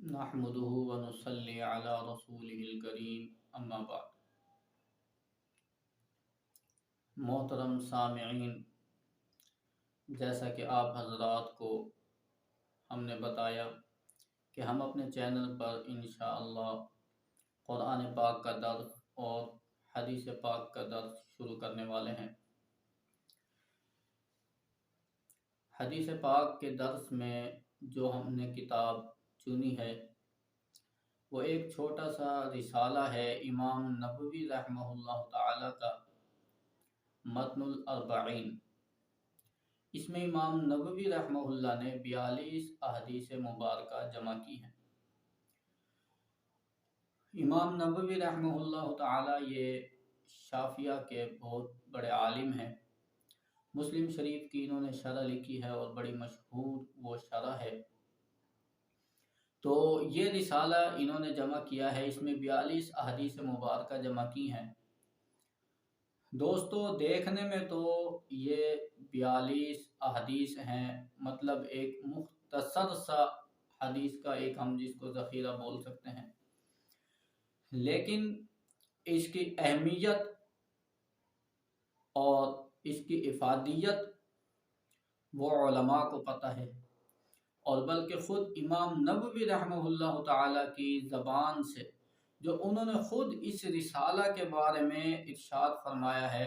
नहमदुहु व नुसल्ली अला रसूलिहिल करीम अम्मा बाद। मोहतरम सामिईन, जैसा कि आप हजरात को हमने बताया कि हम अपने चैनल पर इंशाअल्लाह कुरान पाक का दर्स और हदीस पाक का दर्स शुरू करने वाले हैं। हदीस पाक के दर्स में जो हमने किताब चुनी है वो एक छोटा सा रिसाला है इमाम नबवी रहमहुल्लाह ताला का मतनुल अर्बईन। इसमें इमाम नबवी रहमहुल्लाह ने 42 अहदीस मुबारका जमा की हैं। इमाम नबवी रहमहुल्लाह ताला ये शाफिया के बहुत बड़े आलिम हैं। मुस्लिम शरीफ की इन्होंने शरह लिखी है और बड़ी मशहूर वो शरह है। तो ये रिसाला इन्होंने जमा किया है, इसमें 42 अहदीस मुबारका जमा की हैं। दोस्तों, देखने में तो ये 42 अहदीस हैं, मतलब एक मुख्तसर सा हदीस का एक हम जिसको ज़ख़ीरा बोल सकते हैं, लेकिन इसकी अहमियत और इसकी इफादियत वो उलमा को पता है, और बल्कि ख़ुद इमाम नबवी रहमहुल्लाह ताला की ज़बान से जो उन्होंने ख़ुद इस रिसाला के बारे में इरशाद फरमाया है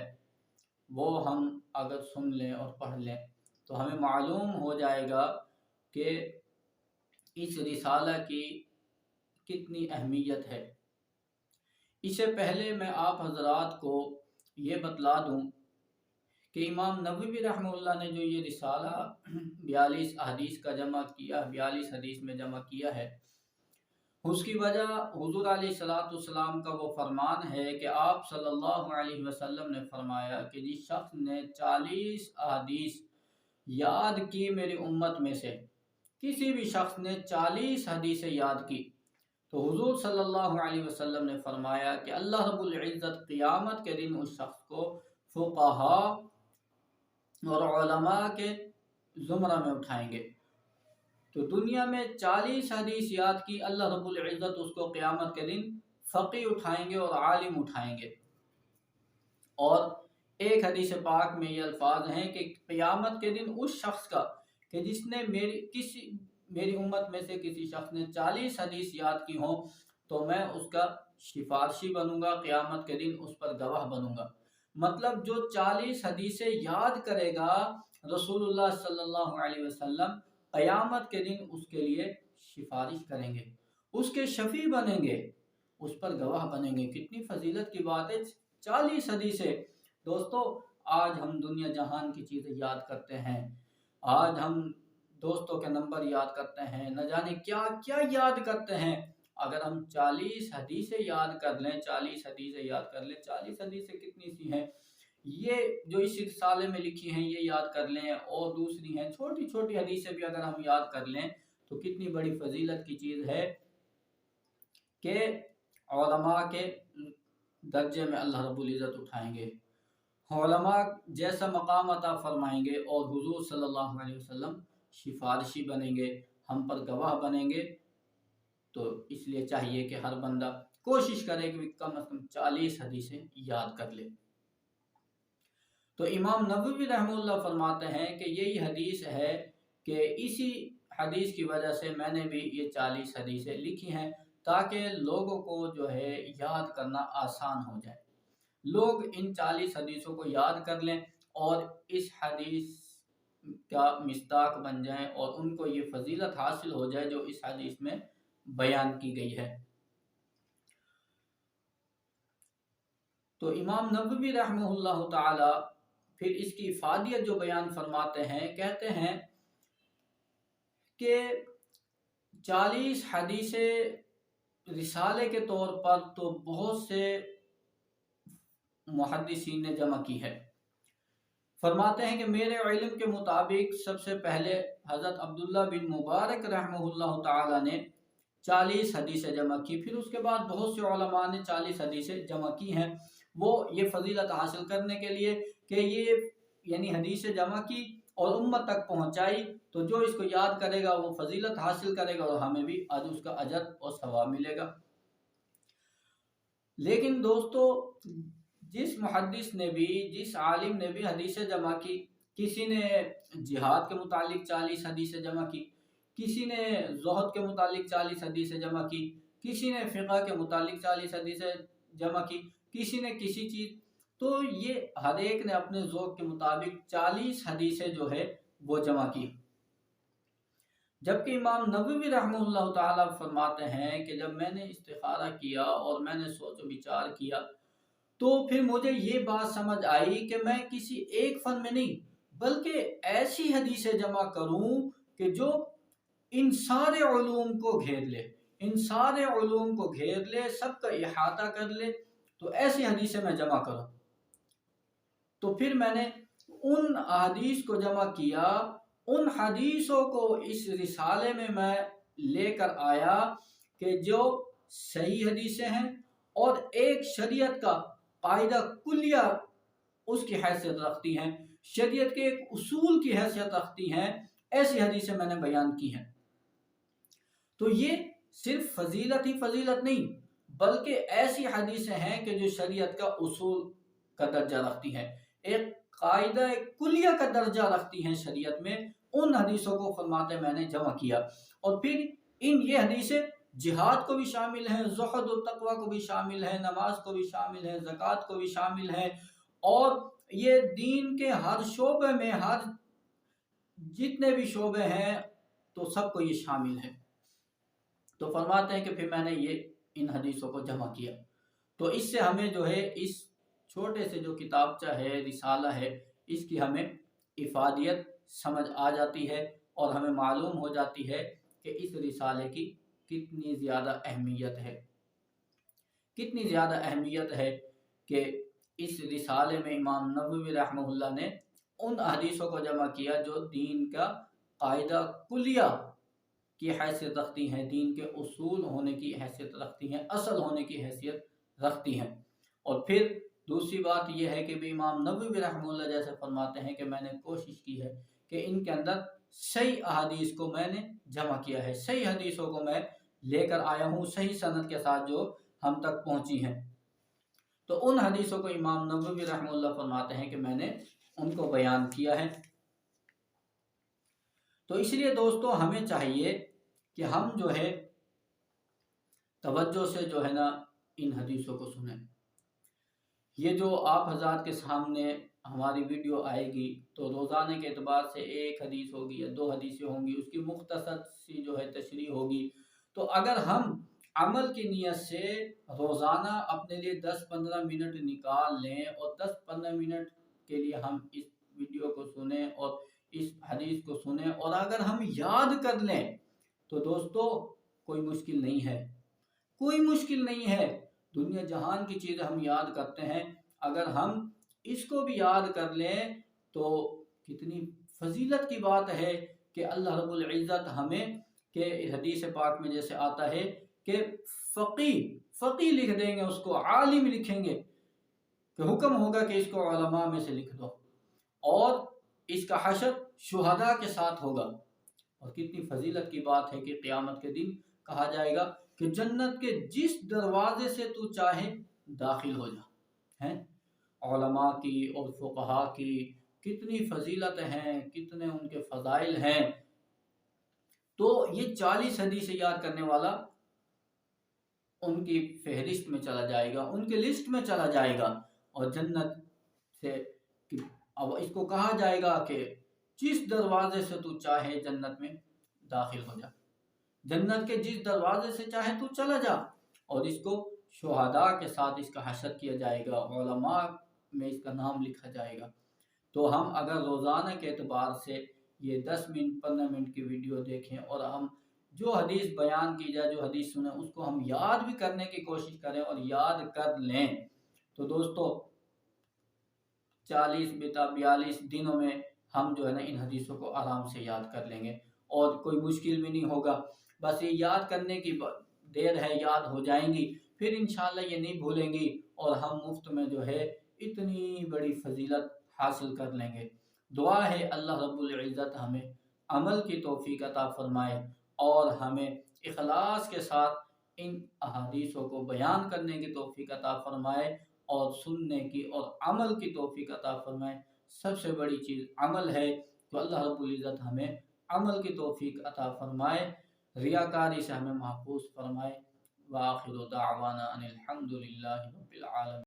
वो हम अगर सुन लें और पढ़ लें तो हमें मालूम हो जाएगा कि इस रिसाला की कितनी अहमियत है। इससे पहले मैं आप हजरात को ये बतला दूं कि इमाम नबवी रहमहुल्लाह ने जो ये रिसाला 42 हदीस का जमा किया, 42 हदीस में जमा किया है, उसकी वजह हुज़ूर अलैहिस्सलाम का वो फरमान है कि आप सल्लल्लाहु अलैहि वसल्लम ने फरमाया कि जिस शख्स ने 40 हदीस याद की मेरी उम्मत में से, किसी भी शख्स ने 40 हदीसें याद की, तो हुज़ूर सल्लल्लाहु अलैहि वसल्लम ने फरमाया कि अल्लाह रब्बुल इज़्ज़त क़ियामत के दिन उस शख्स को फ़ुक़हा और उलमा के ज़ुमरा में उठाएंगे। तो दुनिया में 40 हदीस याद की, अल्लाह रब्बुल इज़्ज़त उसको क़यामत के दिन फ़क़ी उठाएंगे और आलिम उठाएंगे। और एक हदीस पाक में ये अल्फाज हैं कि क़यामत के दिन उस शख्स का कि जिसने मेरी उम्मत में से किसी शख्स ने 40 हदीस याद की हो, तो मैं उसका सिफारशी बनूंगा, क़यामत के दिन उस पर गवाह बनूंगा। मतलब जो 40 हदीसें याद करेगा रसूलुल्लाह सल्लल्लाहु अलैहि वसल्लम, क़यामत के दिन उसके लिए सिफारिश करेंगे, उसके शफी बनेंगे, उस पर गवाह बनेंगे। कितनी फजीलत की बात है, 40 हदीसें। दोस्तों, आज हम दुनिया जहान की चीज़ें याद करते हैं, आज हम दोस्तों के नंबर याद करते हैं, न जाने क्या क्या याद करते हैं। अगर हम 40 हदीसें याद कर लें, 40 हदीसें याद कर लें, 40 हदीसें कितनी सी हैं, ये जो इस रिसाले में लिखी हैं ये याद कर लें, और दूसरी हैं छोटी छोटी हदीसें भी अगर हम याद कर लें तो कितनी बड़ी फजीलत की चीज़ है कि उलमा के दर्जे में अल्लाह रब्बुल इज़्ज़त उठाएंगे, उलमा जैसा मकाम अता फरमाएंगे, और हुजूर सल्लल्लाहु अलैहि वसल्लम सिफारिशी बनेंगे, हम पर गवाह बनेंगे। तो इसलिए चाहिए कि हर बंदा कोशिश करे कि कम से कम 40 हदीसें याद कर ले। तो इमाम नबवी रहमतुल्लाह फरमाते हैं कि यही हदीस है कि इसी हदीस की वजह से मैंने भी ये 40 हदीसें लिखी हैं, ताकि लोगों को जो है याद करना आसान हो जाए, लोग इन 40 हदीसों को याद कर लें और इस हदीस का मिस्ताक बन जाएं, और उनको ये फजीलत हासिल हो जाए जो इस हदीस में बयान की गई है। तो इमाम नबवी रहमतुल्लाह ताला फिर इसकी इफादियत जो बयान फरमाते हैं, कहते हैं कि 40 हदीसें रिसाले के तौर पर तो बहुत से मुहद्दिसीन ने जमा की है। फरमाते हैं कि मेरे इल्म के मुताबिक सबसे पहले हज़रत अब्दुल्ला बिन मुबारक रहमहुल्लाह ताला ने 40 हदीसें जमा की, फिर उसके बाद बहुत से उलमा ने 40 हदीसें जमा की हैं। वो ये फजीलत हासिल करने के लिए कि ये यानी हदीसें जमा की اور उम्मत तक पहुंचाई, तो जो इसको याद करेगा वो फजीलत हासिल करेगा और हमें भी आज उसका अजर और सवाब मिलेगा। लेकिन दोस्तों, जिस मुहद्दिस ने भी, जिस आलिम ने भी हदीसें जमा की, किसी ने जिहाद के मुतालिक 40 हदीसें जमा की, किसी ने ज़ुहद के मुतालिक 40 हदीसें जमा की, किसी ने फ़िक़ह के मुतालिक 40 हदीसें जमा की, किसी ने किसी चीज़, तो ये हर एक ने अपने ज़ौक़ के मुताबिक 40 हदीसें जो है वो जमा की। जबकि इमाम नववी रहमतुल्लाह ताला फरमाते हैं कि जब मैंने इस्तिखारा किया और मैंने सोच विचार किया, तो फिर मुझे ये बात समझ आई कि मैं किसी एक फ़न में नहीं बल्कि ऐसी हदीसें जमा करूं कि जो इन सारे उलूम को घेर ले, इन सारे उलूम को घेर ले, सबका इहाता कर ले, तो ऐसी हदीसें मैं जमा करूं। तो फिर मैंने उन हदीस को जमा किया, उन हदीसों को इस रिसाले में मैं लेकर आया कि जो सही हदीसें हैं और एक शरीयत का कायदा कुलिया उसकी हैसियत रखती हैं, शरीयत के एक उसूल की हैसियत रखती हैं, ऐसी हदीसें मैंने बयान की हैं। तो ये सिर्फ फजीलत ही फजीलत नहीं, बल्कि ऐसी हदीसें हैं कि जो शरीयत का उसूल का दर्जा रखती हैं, एक कायदा कुलिया का दर्जा रखती हैं शरीयत में। उन हदीसों को फरमाते मैंने जमा किया, और फिर ये हदीसें जिहाद को भी शामिल हैं, ज़ुहद और तक़वा को भी शामिल है, नमाज को भी शामिल है, ज़कात को भी शामिल है, और ये दीन के हर शोबे में, हर जितने भी शोबे हैं, तो सबको ये शामिल है। तो फरमाते हैं कि फिर मैंने ये इन हदीसों को जमा किया। तो इससे हमें जो है इस छोटे से जो किताबचा है, रिसाला है, इसकी हमें इफादियत समझ आ जाती है और हमें मालूम हो जाती है कि इस रिसाले की कितनी ज़्यादा अहमियत है, कितनी ज़्यादा अहमियत है कि इस रिसाले में इमाम नववी रहमतुल्लाह ने उन हदीसों को जमा किया जो दीन का कायदा कुलिया की हैसियत रखती हैं, दीन के उसूल होने की हैसियत रखती हैं, असल होने की हैसियत रखती हैं। और फिर दूसरी बात यह है कि भी इमाम नववी रहमतुल्लाह जैसे फरमाते हैं कि मैंने कोशिश की है कि इनके अंदर सही अहादीस को मैंने जमा किया है, सही हदीसों को मैं लेकर आया हूँ, सही सनद के साथ जो हम तक पहुँची हैं। तो उन हदीसों को इमाम नववी रहमतुल्लाह फरमाते हैं कि मैंने उनको बयान किया है। तो इसलिए दोस्तों हमें चाहिए कि हम जो है तवज्जो से जो है ना इन हदीसों को सुनें। ये जो आप हज़रात के सामने हमारी वीडियो आएगी तो रोज़ाना के एतबार से एक हदीस होगी या 2 हदीसें होंगी, उसकी मुख्तसर सी जो है तशरीह होगी। तो अगर हम अमल की नीयत से रोज़ाना अपने लिए 10-15 मिनट निकाल लें और 10-15 मिनट के लिए हम इस वीडियो को सुने और इस हदीस को सुने, और अगर हम याद कर लें तो दोस्तों कोई मुश्किल नहीं है, कोई मुश्किल नहीं है। दुनिया जहान की चीज़ें हम याद करते हैं, अगर हम इसको भी याद कर लें तो कितनी फजीलत की बात है कि अल्लाह रब्बुल इज़्ज़त हमें के हदीस पाक में जैसे आता है कि फ़क़ी लिख देंगे, उसको आलिम लिखेंगे, कि हुक्म होगा कि इसको उलमा में से लिख दो, और इसका हशर शुहदा के साथ होगा। और कितनी फजीलत की बात है कि क़यामत के दिन कहा जाएगा कि जन्नत के जिस दरवाजे से तू चाहे दाखिल हो जा। हैं उलमा की और फ़ुक़हा की कितनी फजीलत हैं, कितने उनके फ़ज़ाइल हैं। तो ये 40 हदीसें याद करने वाला उनकी फहरिस्त में चला जाएगा, उनके लिस्ट में चला जाएगा, और जन्नत से अब इसको कहा जाएगा कि जिस दरवाजे से तू चाहे जन्नत में दाखिल हो जा, जन्नत के जिस दरवाजे से चाहे तू चला जा, और इसको शुहदा के साथ इसका हशर किया जाएगा, उलमा में इसका नाम लिखा जाएगा। तो हम अगर रोज़ाना के एतबार से ये 10 मिनट 15 मिनट की वीडियो देखें और हम जो हदीस बयान की जाए, जो हदीस सुने, उसको हम याद भी करने की कोशिश करें और याद कर लें, तो दोस्तों 40-42 दिनों में हम जो है ना इन हदीसों को आराम से याद कर लेंगे और कोई मुश्किल भी नहीं होगा। बस ये याद करने की देर है, याद हो जाएंगी, फिर इंशाल्लाह ये नहीं भूलेंगी और हम मुफ्त में जो है इतनी बड़ी फजीलत हासिल कर लेंगे। دعا ہے اللہ رب العزت ہمیں عمل کی توفیق عطا فرمائے اور ہمیں اخلاص کے ساتھ ان احادیثوں کو بیان کرنے کی توفیق عطا فرمائے اور سننے کی اور عمل کی توفیق عطا فرمائے۔ سب سے بڑی چیز عمل ہے، تو اللہ رب العزت ہمیں عمل کی توفیق عطا فرمائے، ریاکاری سے ہمیں محفوظ فرمائے۔ وآخر دعوانا ان الحمد للہ رب العالمین۔